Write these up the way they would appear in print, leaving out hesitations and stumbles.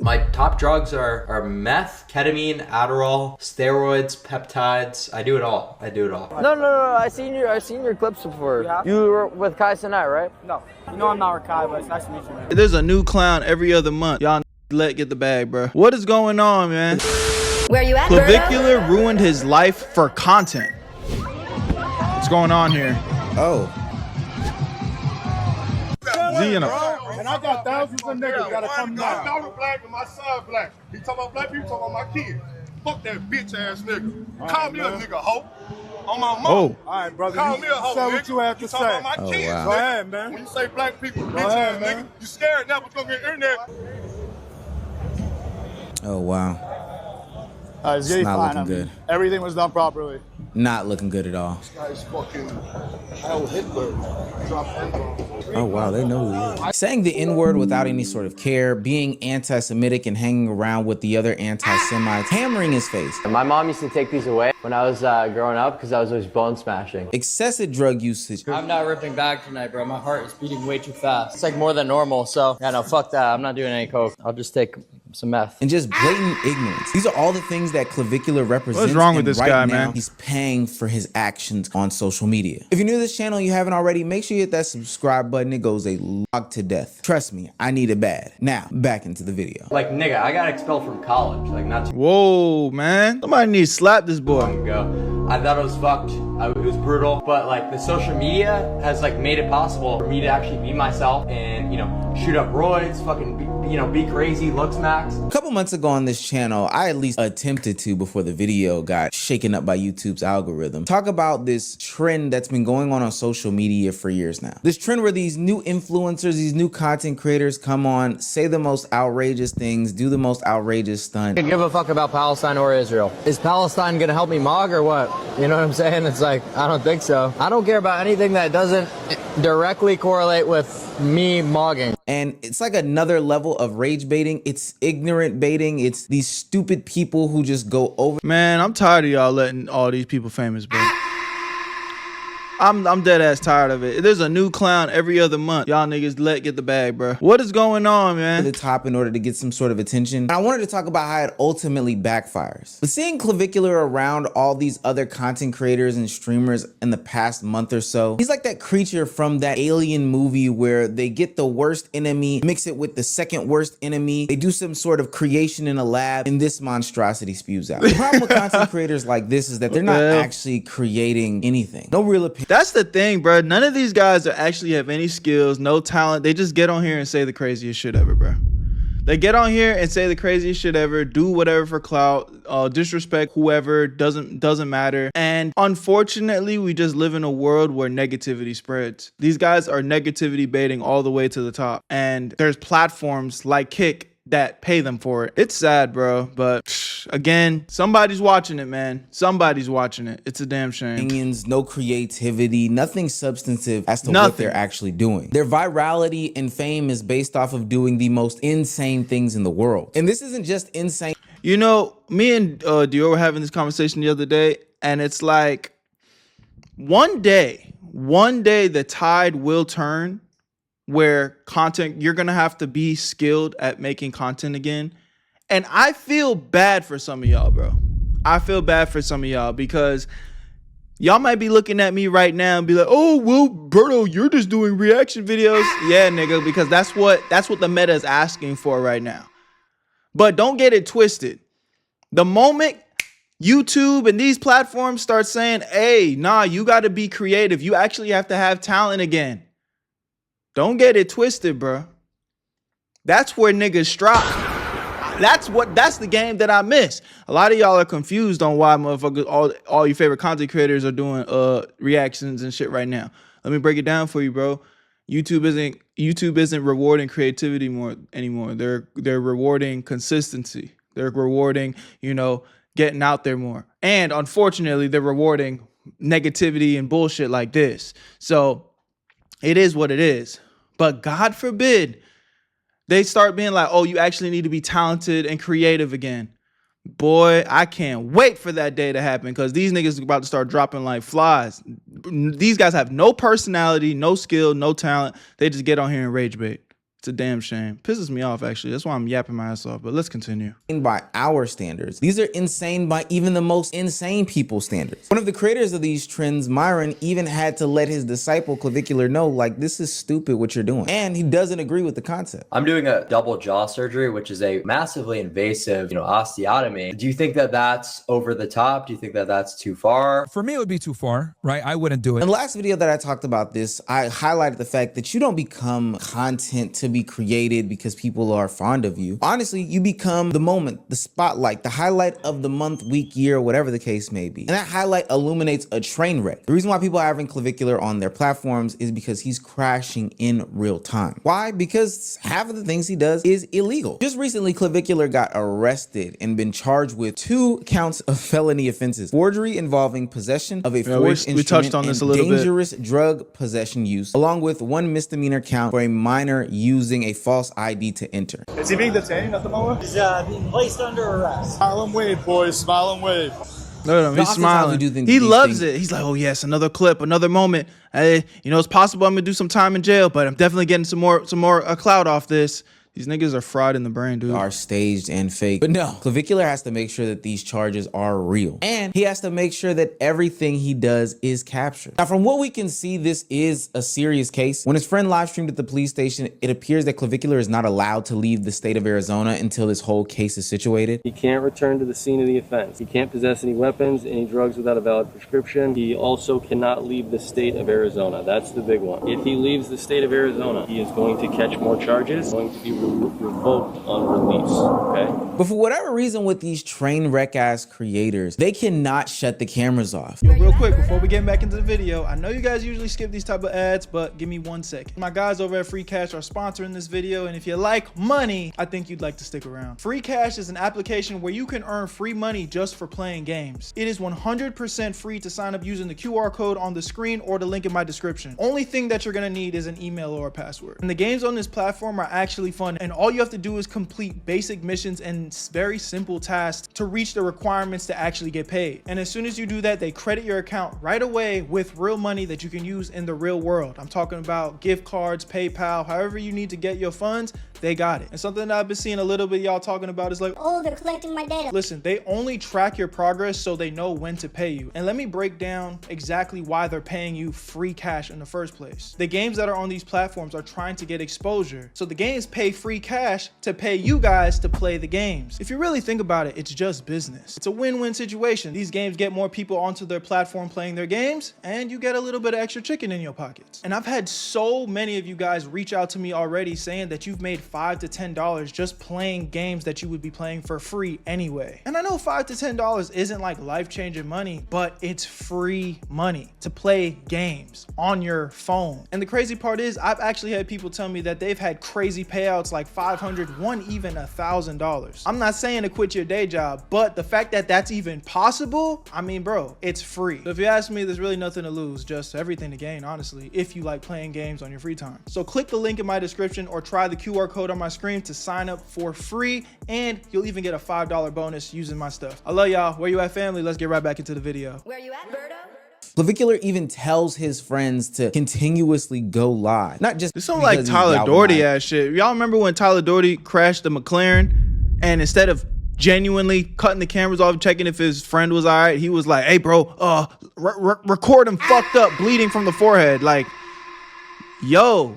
My top drugs are meth, ketamine, Adderall, steroids, peptides. I do it all. No. I seen your clips before. You were with Kai Sinai, right? No. You know I'm not with Kai, but it's nice to meet you, man. There's a new clown every other month. Y'all get the bag, bro. What is going on, man? Where you at, Clavicular Berto? ruined his life for content. What's going on here? Oh. Z and And I got thousands of niggas gotta come down. My daughter black and my son black. He talking about black people, talking about my kids. Fuck that bitch ass nigga. Call me a nigga hoe. On my mom. Oh. All right, brother. Call me a hoe. Say what you have to say. Talking about my kids. Wow. Go ahead, man. When you say black people, bitch ass nigga, you scared now, but gonna get internet. Oh, wow. It's not looking good. Everything was done properly. Not looking good at all. This guy's fucking Hell Hitler. Drop N-bomb. Oh, wow, they know who he is. Saying the N-word without any sort of care, being anti-Semitic and hanging around with the other anti-Semites, hammering his face. My mom used to take these away when I was growing up because I was always bone smashing. Excessive drug usage. I'm not ripping back tonight, bro. My heart is beating way too fast. It's like more than normal, so yeah, no, fuck that. I'm not doing any coke. I'll just take some meth. And just blatant ignorance. These are all the things that Clavicular represents. What's wrong with this right guy, now, man? He's paying for his actions on social media. If you're new to this channel and you haven't already, make sure you hit that subscribe button. It goes a log to death. Trust me, I need it bad. Now, back into the video. Like, nigga, I got expelled from college, like not too Whoa, man. Somebody needs to slap this boy. long ago. I thought it was fucked. It was brutal, but like the social media has like made it possible for me to actually be myself and, you know, shoot up roids, fucking be crazy, looks max. A couple months ago on this channel, I at least attempted to, before the video got shaken up by YouTube's algorithm, talk about this trend that's been going on social media for years now. This trend where these new influencers, these new content creators come on, say the most outrageous things, do the most outrageous stunts. I give a fuck about Palestine or Israel. Is Palestine gonna help me mog or what? You know what I'm saying? It's like, I don't think so. I don't care about anything that doesn't directly correlate with me mogging. And it's like another level of rage baiting. It's ignorant baiting. It's these stupid people who just go over. Man, I'm tired of y'all letting all these people famous, bro. I'm dead ass tired of it. There's a new clown every other month. Y'all niggas get the bag, bro. What is going on, man? To the top in order to get some sort of attention. And I wanted to talk about how it ultimately backfires. But seeing Clavicular around all these other content creators and streamers in the past month or so, he's like that creature from that Alien movie where they get the worst enemy, mix it with the second worst enemy, they do some sort of creation in a lab, and this monstrosity spews out. The problem with content creators like this is that they're not actually creating anything. No real opinion. That's the thing, bro. None of these guys actually have any skills, no talent. They just get on here and say the craziest shit ever, bro. They get on here and say the craziest shit ever, do whatever for clout, disrespect whoever, doesn't matter. And unfortunately, we just live in a world where negativity spreads. These guys are negativity baiting all the way to the top. And there's platforms like Kick that pay them for it. It's sad, bro, but again, somebody's watching it, man. Somebody's watching it. It's a damn shame. Opinions, no creativity, nothing substantive as to what they're actually doing. Their virality and fame is based off of doing the most insane things in the world. And this isn't just insane. You know, me and Dior were having this conversation the other day, and it's like one day the tide will turn where you're gonna have to be skilled at making content again. And I feel bad for some of y'all, bro. I feel bad for some of y'all because y'all might be looking at me right now and be like, oh, well, Berto, you're just doing reaction videos. Yeah, nigga, because that's what the meta is asking for right now. But don't get it twisted. The moment YouTube and these platforms start saying, hey, nah, you gotta be creative. You actually have to have talent again. Don't get it twisted, bro. That's where niggas drop. That's the game that I miss. A lot of y'all are confused on why motherfuckers, all your favorite content creators are doing reactions and shit right now. Let me break it down for you, bro. YouTube isn't rewarding creativity anymore. They're rewarding consistency. They're rewarding, you know, getting out there more. And unfortunately, they're rewarding negativity and bullshit like this. So it is what it is. But God forbid they start being like, oh, you actually need to be talented and creative again. Boy, I can't wait for that day to happen because these niggas are about to start dropping like flies. These guys have no personality, no skill, no talent. They just get on here and rage bait. It's a damn shame. Pisses me off, actually. That's why I'm yapping my ass off, but let's continue. By our standards. These are insane by even the most insane people's standards. One of the creators of these trends, Myron, even had to let his disciple Clevicular know, like, this is stupid what you're doing. And he doesn't agree with the concept. I'm doing a double jaw surgery, which is a massively invasive, osteotomy. Do you think that that's over the top? Do you think that that's too far? For me, it would be too far, right? I wouldn't do it. In the last video that I talked about this, I highlighted the fact that you don't become content to be created because people are fond of you. Honestly, you become the moment, the spotlight, the highlight of the month, week, year, whatever the case may be. And that highlight illuminates a train wreck. The reason why people are having Clevicular on their platforms is because he's crashing in real time. Why? Because half of the things he does is illegal. Just recently, Clevicular got arrested and been charged with 2 counts of felony offenses: forgery involving possession of a forged instrument, we touched on this a little bit. Dangerous drug possession use, along with 1 misdemeanor count for a minor using a false ID to enter. Is he being detained at the moment? He's being placed under arrest. Smile and wave, boys. Smile and wave. Look at him, he's smiling. He loves it. He's like, oh yes, another clip, another moment. Hey, it's possible I'm gonna do some time in jail, but I'm definitely getting some more clout off this. These niggas are fried in the brain, dude. Are staged and fake. But no, Clevicular has to make sure that these charges are real. And he has to make sure that everything he does is captured. Now, from what we can see, this is a serious case. When his friend live streamed at the police station, it appears that Clevicular is not allowed to leave the state of Arizona until this whole case is situated. He can't return to the scene of the offense. He can't possess any weapons, any drugs without a valid prescription. He also cannot leave the state of Arizona. That's the big one. If he leaves the state of Arizona, he is going to catch more charges, going to be revoked on release, okay? But for whatever reason with these train wreck ass creators, they cannot shut the cameras off. Yo, real quick, before we get back into the video, I know you guys usually skip these type of ads, but give me 1 second. My guys over at Free Cash are sponsoring this video, and if you like money, I think you'd like to stick around. Free Cash is an application where you can earn free money just for playing games. It is 100% free to sign up using the QR code on the screen or the link in my description. Only thing that you're gonna need is an email or a password. And the games on this platform are actually fun, and all you have to do is complete basic missions and very simple tasks to reach the requirements to actually get paid. And as soon as you do that, they credit your account right away with real money that you can use in the real world. I'm talking about gift cards, PayPal, however you need to get your funds, they got it. And something that I've been seeing a little bit y'all talking about is like, oh, they're collecting my data. Listen, they only track your progress so they know when to pay you. And let me break down exactly why they're paying you free cash in the first place. The games that are on these platforms are trying to get exposure. So the games pay free cash to pay you guys to play the games. If you really think about it, it's just business. It's a win-win situation. These games get more people onto their platform playing their games, and you get a little bit of extra chicken in your pockets. And I've had so many of you guys reach out to me already saying that you've made $5 to $10 just playing games that you would be playing for free anyway. And I know $5 to $10 isn't like life-changing money, but it's free money to play games on your phone. And the crazy part is I've actually had people tell me that they've had crazy payouts like $500, one even $1,000. I'm not saying to quit your day job, but the fact that that's even possible, I mean, bro, it's free. So if you ask me, there's really nothing to lose, just everything to gain, honestly, if you like playing games on your free time. So click the link in my description or try the QR code on my screen to sign up for free, and you'll even get a $5 bonus using my stuff. I love y'all. Where you at, family? Let's get right back into the video. Where you at, Berto? Clevicular even tells his friends to continuously go live. Not just this sounds like Tyler Doherty ass shit. Y'all remember when Tyler Doherty crashed the McLaren, and instead of genuinely cutting the cameras off, checking if his friend was all right, he was like, hey bro, record him fucked up, bleeding from the forehead. Like, yo,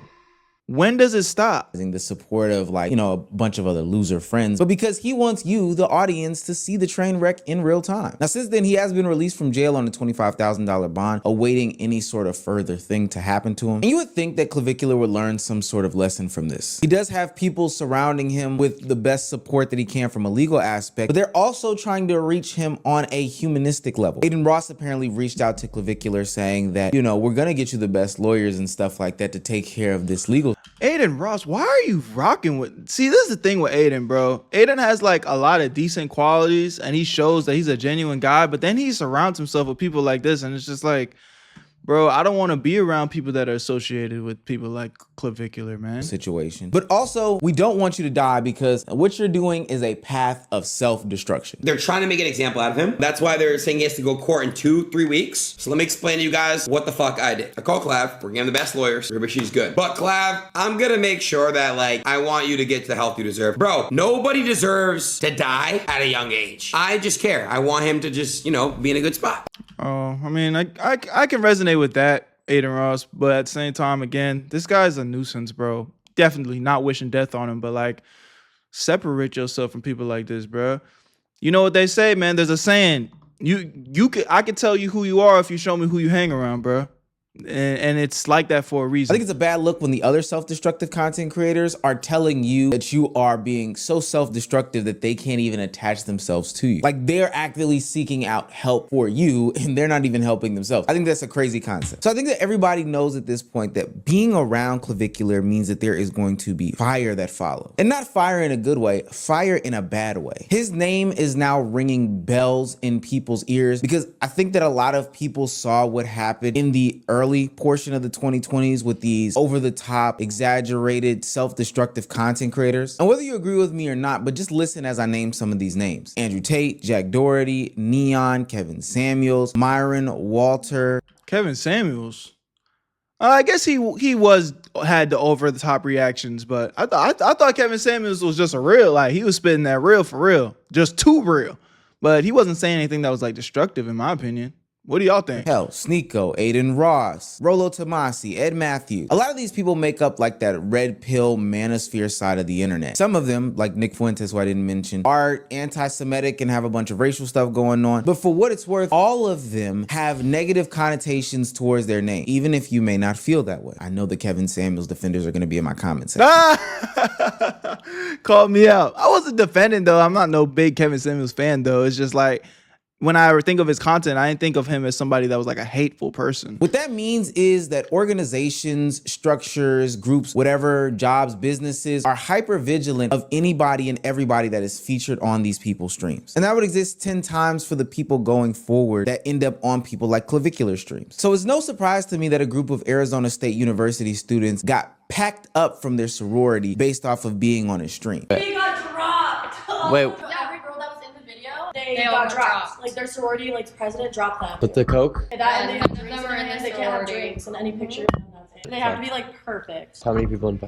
when does it stop? The support of, like, a bunch of other loser friends, but because he wants you, the audience, to see the train wreck in real time. Now, since then, he has been released from jail on a $25,000 bond, awaiting any sort of further thing to happen to him. And you would think that Clevicular would learn some sort of lesson from this. He does have people surrounding him with the best support that he can from a legal aspect, but they're also trying to reach him on a humanistic level. Aiden Ross apparently reached out to Clevicular saying that, we're gonna get you the best lawyers and stuff like that to take care of this legal. Aiden Ross, why are you rocking with? See, this is the thing with Aiden, bro. Aiden has like a lot of decent qualities, and he shows that he's a genuine guy, but then he surrounds himself with people like this, and it's just like, bro, I don't want to be around people that are associated with people like Clevicular, man. Situation. But also, we don't want you to die because what you're doing is a path of self-destruction. They're trying to make an example out of him. That's why they're saying he has to go to court in 2-3 weeks. So let me explain to you guys what the fuck I did. I called Clav. We're getting the best lawyers. Everybody, she's good. But Clav, I'm gonna make sure that, like, I want you to get to the health you deserve. Bro, nobody deserves to die at a young age. I just care. I want him to just, you know, be in a good spot. Oh, I mean, I can resonate with that, Aiden Ross, but at the same time, again, this guy's a nuisance, bro. Definitely not wishing death on him, but like, separate yourself from people like this, bro. You know what they say, man? There's a saying: I can tell you who you are if you show me who you hang around, bro. And it's like that for a reason. I think it's a bad look when the other self-destructive content creators are telling you that you are being so self-destructive that they can't even attach themselves to you. Like, they're actively seeking out help for you and they're not even helping themselves. I think that's a crazy concept. So I think that everybody knows at this point that being around Clevicular means that there is going to be fire that follows. And not fire in a good way, fire in a bad way. His name is now ringing bells in people's ears because I think that a lot of people saw what happened in the early portion of the 2020s with these over-the-top, exaggerated, self-destructive content creators. And whether you agree with me or not, but just listen as I name some of these names: Andrew Tate, Jack Doherty, Neon, Kevin Samuels, Myron, Walter. Kevin Samuels. I guess he had the over-the-top reactions, but I thought Kevin Samuels was just a real, like, he was spitting that real for real, just too real. But he wasn't saying anything that was like destructive, in my opinion. What do y'all think? Hell, Sneeko, Aiden Ross, Rolo Tomasi, Ed Matthews. A lot of these people make up like that red pill manosphere side of the internet. Some of them, like Nick Fuentes, who I didn't mention, are anti-Semitic and have a bunch of racial stuff going on. But for what it's worth, all of them have negative connotations towards their name, even if you may not feel that way. I know the Kevin Samuels defenders are going to be in my comment section. Called me out. I wasn't defending, though. I'm not no big Kevin Samuels fan, though. It's just like, when I think of his content, I didn't think of him as somebody that was like a hateful person. What that means is that organizations, structures, groups, whatever, jobs, businesses are hyper vigilant of anybody and everybody that is featured on these people's streams. And that would exist 10 times for the people going forward that end up on people like Clevicular streams. So it's no surprise to me that a group of Arizona State University students got packed up from their sorority based off of being on his stream. He got dropped. Wait. Every girl that was in the video, they got dropped. Like, their sorority, like, the president dropped them. With the coke? And they have drinks they can't have drinks in any picture. They have to be, like, perfect. How many people in the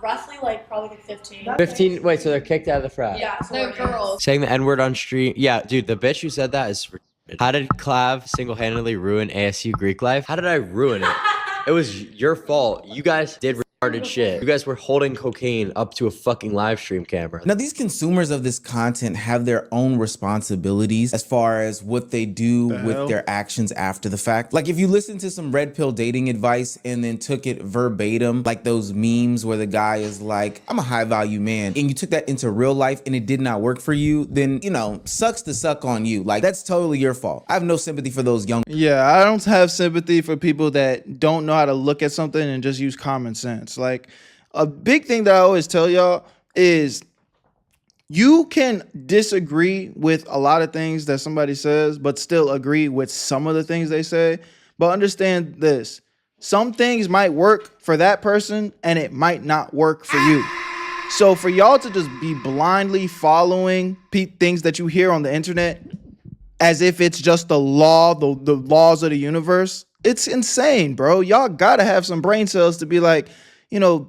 Roughly, probably 15. 15? Wait, so they're kicked out of the frat? Yeah, they're girls. Saying the N-word on stream. Yeah, dude, the bitch who said that is retarded. How did Clav single-handedly ruin ASU Greek life? How did I ruin it? It was your fault. You guys did retarded shit. You guys were holding cocaine up to a fucking live stream camera. Now, these consumers of this content have their own responsibilities as far as what they do with their actions after the fact. Like, if you listen to some red pill dating advice and then took it verbatim, like those memes where the guy is like, I'm a high value man, and you took that into real life and it did not work for you, then, you know, sucks to suck on you. Like, that's totally your fault. I have no sympathy for those young. Yeah, I don't have sympathy for people that don't know how to look at something and just use common sense. Like, a big thing that I always tell y'all is you can disagree with a lot of things that somebody says, but still agree with some of the things they say. But understand this: some things might work for that person and it might not work for you. So for y'all to just be blindly following things that you hear on the internet as if it's just the law, the laws of the universe, it's insane, bro. Y'all gotta have some brain cells to be like, you know,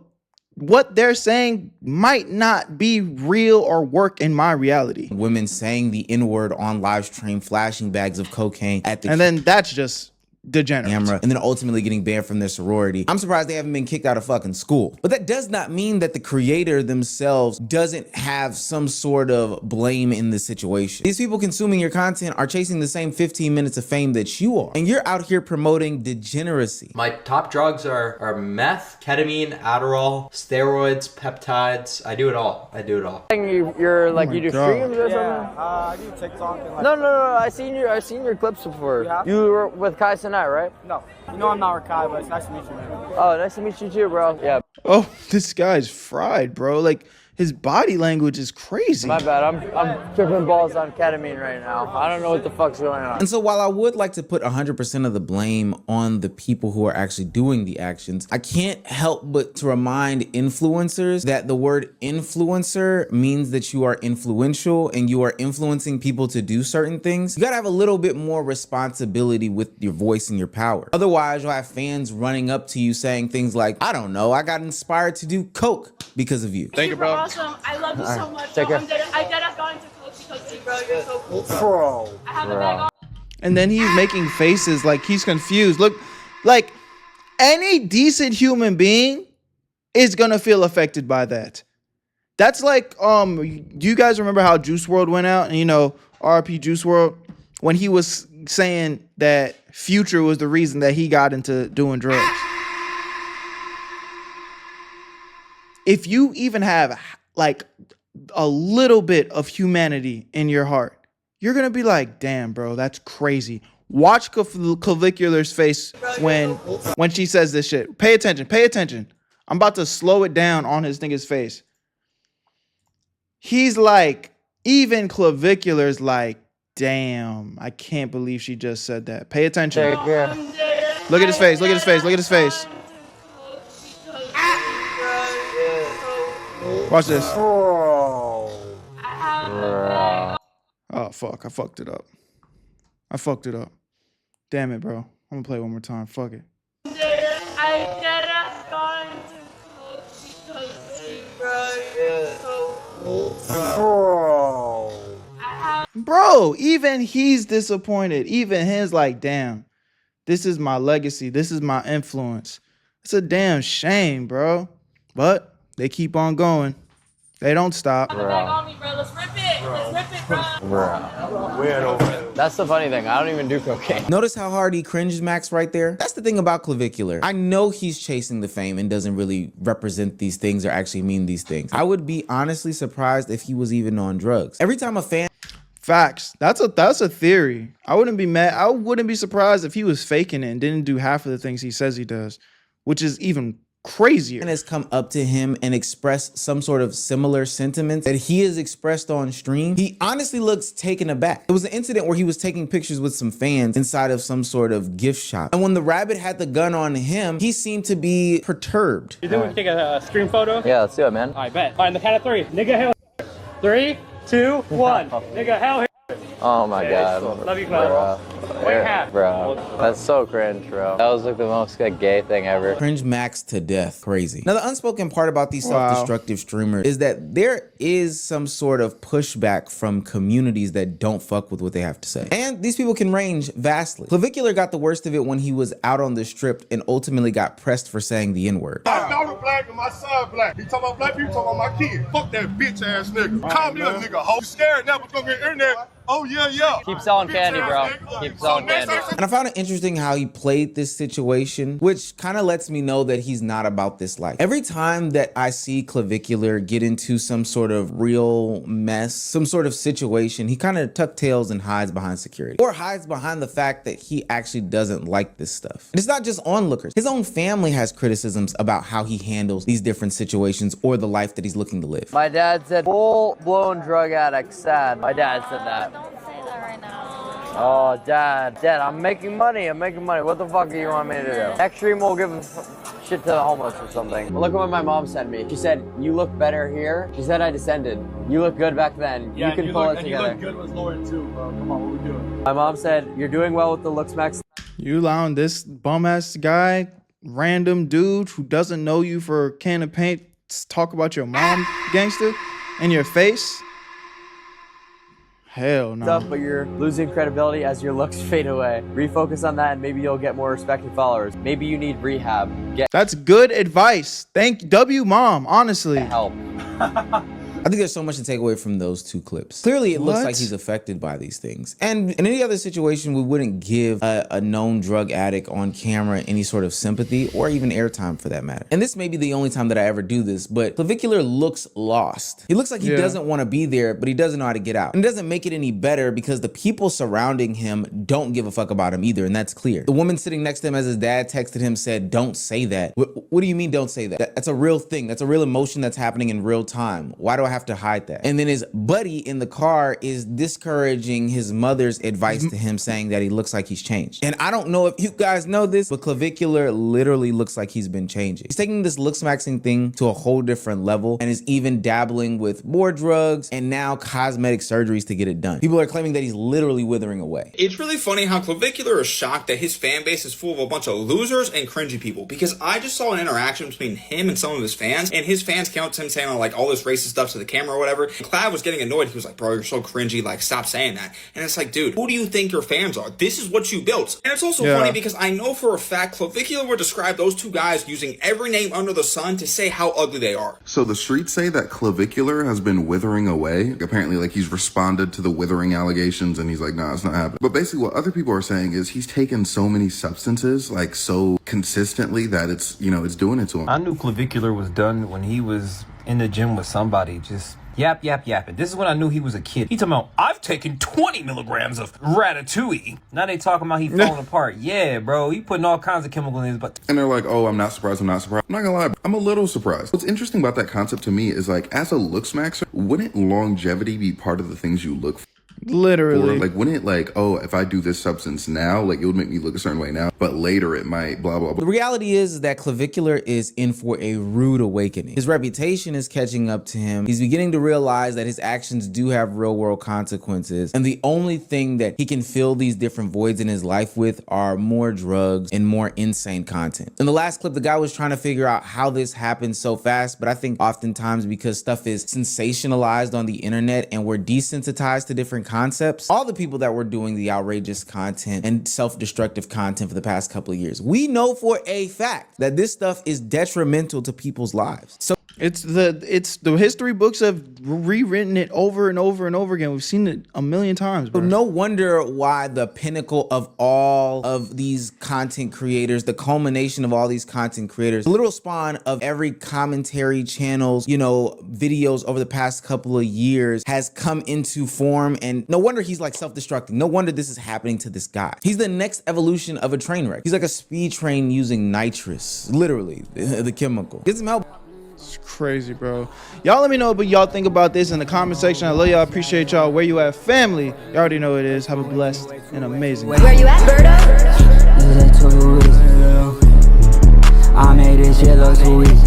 what they're saying might not be real or work in my reality. Women saying the N-word on live stream, flashing bags of cocaine at the and then that's just degenerate. Camera, and then ultimately getting banned from their sorority. I'm surprised they haven't been kicked out of fucking school. But that does not mean that the creator themselves doesn't have some sort of blame in the situation. These people consuming your content are chasing the same 15 minutes of fame that you are. And you're out here promoting degeneracy. My top drugs are meth, ketamine, Adderall, steroids, peptides. I do it all. You're like, you do streams or something? I do TikTok and like. No. I seen your clips before. You were with Kai Sinai, right? No. You know I'm not with Kai, but it's nice to meet you, man. Oh, nice to meet you too, bro. Yeah. Oh, this guy's fried, bro. Like, His body language is crazy. My bad. I'm tripping balls on ketamine right now. I don't know what the fuck's going on. And so while I would like to put 100% of the blame on the people who are actually doing the actions, I can't help but to remind influencers that the word influencer means that you are influential and you are influencing people to do certain things. You gotta have a little bit more responsibility with your voice and your power. Otherwise, you'll have fans running up to you saying things like, I don't know, I got inspired to do coke because of you. Thank you, bro. Awesome. I love you so much. Take care. I did have gone to Clout because you, bro. You're so cool. Bro. I have a bag on. And then he's making faces like he's confused. Look, like any decent human being is gonna feel affected by that. That's like, do you guys remember how Juice WRLD went out and, you know, RP Juice WRLD, when he was saying that Future was the reason that he got into doing drugs? If you even have like a little bit of humanity in your heart, you're gonna be like, damn, bro, that's crazy. Watch Clevicular's face when she says this shit. Pay attention, pay attention. I'm about to slow it down on his nigga's face. He's like, even Clevicular's like, damn, I can't believe she just said that. Pay attention. Take care. Look at his face, look at his face, look at his face. Watch this. Oh, fuck. I fucked it up. I fucked it up. Damn it, bro. I'm gonna play it one more time. Fuck it. Bro, even he's disappointed. Even his like, damn, this is my legacy. This is my influence. It's a damn shame, bro. But they keep on going. They don't stop. Let's rip it, bro. That's the funny thing. I don't even do cocaine. Notice how hard he cringed Max right there? That's the thing about Clevicular. I know he's chasing the fame and doesn't really represent these things or actually mean these things. I would be honestly surprised if he was even on drugs. Every time a fan... Facts. That's a theory. I wouldn't be mad. I wouldn't be surprised if he was faking it and didn't do half of the things he says he does, which is even crazier. Has come up to him and expressed some sort of similar sentiments that he has expressed on stream. He honestly looks taken aback. It was an incident where he was taking pictures with some fans inside of some sort of gift shop. And when the rabbit had the gun on him, he seemed to be perturbed. You think we can take a screen photo? Yeah, let's do it, man. I bet. All right, on the count of three. Nigga, hell. 3, 2, 1. Nigga, hell. Oh my god. Love you, Clout. Bro, that's so cringe, bro. That was like the most gay thing ever. Cringe Max to death. Crazy. Now, the unspoken part about these self-destructive streamers is that there is some sort of pushback from communities that don't fuck with what they have to say. And these people can range vastly. Clevicular got the worst of it when he was out on the strip and ultimately got pressed for saying the N-word. My daughter black and my son black. He talking about black people, talking about my kid. Fuck that bitch ass nigga. Call me a nigga hoe. You scared now, but gonna get internet. Oh, yeah. Keep selling candy, bro. Keep selling candy. And I found it interesting how he played this situation, which kind of lets me know that he's not about this life. Every time that I see Clevicular get into some sort of real mess, some sort of situation, he kind of tucks tails and hides behind security. Or hides behind the fact that he actually doesn't like this stuff. And it's not just onlookers. His own family has criticisms about how he handles these different situations or the life that he's looking to live. My dad said, full-blown drug addict, sad. My dad said that. Don't say that right now. Oh, Dad, I'm making money. What the fuck do you want me to do? Next stream we'll give shit to the homeless or something. Look at what my mom sent me. She said, you look better here. She said I descended. You look good back then. Yeah, you can pull it together. You look good with Lauren too, bro. Come on, what we doing? My mom said, you're doing well with the looks, Max. You allowing this bum-ass guy, random dude who doesn't know you for a can of paint, talk about your mom, gangster, in your face? Hell no. But you're losing credibility as your looks fade away. Refocus on that and maybe you'll get more respect and followers. Maybe you need rehab. That's good advice. Thank W Mom, honestly. Help. I I think there's so much to take away from those two clips. Clearly, it looks What? like he's affected by these things. And in any other situation, we wouldn't give a known drug addict on camera any sort of sympathy or even airtime for that matter. And this may be the only time that I ever do this, but Clevicular looks lost. He looks like he doesn't want to be there, but he doesn't know how to get out. And it doesn't make it any better because the people surrounding him don't give a fuck about him either, and that's clear. The woman sitting next to him as his dad texted him said, "Don't say that." What do you mean don't say that? That's a real thing. That's a real emotion that's happening in real time. Why do I have to hide that? And then his buddy in the car is discouraging his mother's advice to him, saying that he looks like he's changed. And I don't know if you guys know this, but Clevicular literally looks like he's been changing. He's taking this looks maxing thing to a whole different level and is even dabbling with more drugs and now cosmetic surgeries to get it done. People are claiming that he's literally withering away. It's really funny how Clevicular is shocked that his fan base is full of a bunch of losers and cringy people, because I just saw an interaction between him and some of his fans, and his fans came up to him saying like all this racist stuff to the camera or whatever, and Clav was getting annoyed. He was like, "Bro, you're so cringy, like stop saying that." And it's like, dude, who do you think your fans are? This is what you built. And it's also funny because I know for a fact Clevicular would describe those two guys using every name under the sun to say how ugly they are. So the streets say that Clevicular has been withering away. Apparently, like, he's responded to the withering allegations and he's like, nah, it's not happening. But basically what other people are saying is he's taken so many substances, like, so consistently that it's, you know, it's doing it to him. I knew Clevicular was done when he was in the gym with somebody just yapping. This is when I knew he was a kid. He talking about, I've taken 20 milligrams of ratatouille. Now they talking about he falling apart. Yeah, bro, he putting all kinds of chemicals in his butt. And they're like, oh, I'm not surprised. I'm not gonna lie, I'm a little surprised. What's interesting about that concept to me is, like, as a looks maxer, wouldn't longevity be part of the things you look for? Literally. Or, like, wouldn't it, like, oh, if I do this substance now, like, it would make me look a certain way now, but later it might blah, blah, blah. The reality is that Clevicular is in for a rude awakening. His reputation is catching up to him. He's beginning to realize that his actions do have real world consequences. And the only thing that he can fill these different voids in his life with are more drugs and more insane content. In the last clip, the guy was trying to figure out how this happened so fast, but I think oftentimes because stuff is sensationalized on the internet and we're desensitized to different concepts, all the people that were doing the outrageous content and self-destructive content for the past couple of years, we know for a fact that this stuff is detrimental to people's lives. So it's the history books have rewritten it over and over and over again. We've seen it a million times, bro. No wonder why the pinnacle of all of these content creators, the culmination of all these content creators, the literal spawn of every commentary channel's, you know, videos over the past couple of years has come into form. And no wonder he's like self-destructing. No wonder this is happening to this guy. He's the next evolution of a train wreck. He's like a speed train using nitrous, literally, the chemical. Get some help. It's crazy, bro. Y'all let me know what y'all think about this in the comment section. I love y'all. Appreciate y'all. Where you at, family? You already know what it is. Have a blessed and amazing day. Where you at, Berto? I made this shit look too easy.